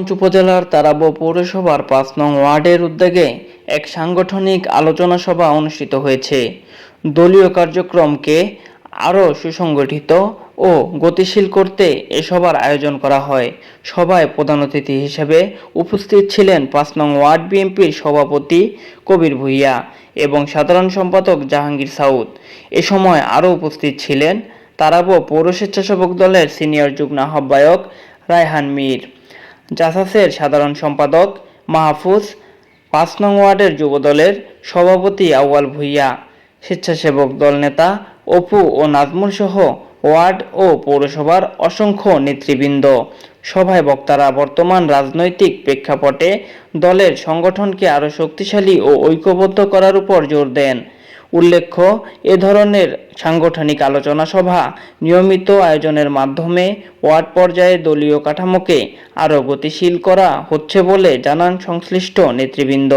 নারায়ণগঞ্জ উপজেলার তারাব পৌরসভার ৫ নং ওয়ার্ডের উদ্যোগে এক সাংগঠনিক আলোচনা সভা অনুষ্ঠিত হয়েছে। দলীয় কার্যক্রমকে আরও সুসংগঠিত ও গতিশীল করতে এ সভার আয়োজন করা হয়। সভায় প্রধান অতিথি হিসেবে উপস্থিত ছিলেন ৫ নং ওয়ার্ড বিএনপির সভাপতি কবির ভূঁইয়া এবং সাধারণ সম্পাদক জাহাঙ্গীর সাউদ। এ সময় আরও উপস্থিত ছিলেন তারাব পৌর স্বেচ্ছাসেবক দলের সিনিয়র যুগ্ম আহ্বায়ক রায়হান মীর, জাসাসের সাধারণ সম্পাদক মাহফুজ, ৫ নং ওয়ার্ডের যুবদলের সভাপতি আউয়াল ভূঁইয়া, স্বেচ্ছাসেবক দল নেতা অপু ও নাজমুল সহ ওয়ার্ড ও পৌরসভার অসংখ্য নেতৃবৃন্দ। সভায় বক্তারা বর্তমান রাজনৈতিক প্রেক্ষাপটে দলের সংগঠনকে আরও শক্তিশালী ও ঐক্যবদ্ধ করার উপর জোর দেন। উল্লেখ্য, এ ধরনের সাংগঠনিক আলোচনা সভা নিয়মিত আয়োজনের মাধ্যমে ওয়ার্ড পর্যায়ে দলীয় কাঠামোকে আরও গতিশীল করা হচ্ছে বলে জানান সংশ্লিষ্ট নেতৃবৃন্দ।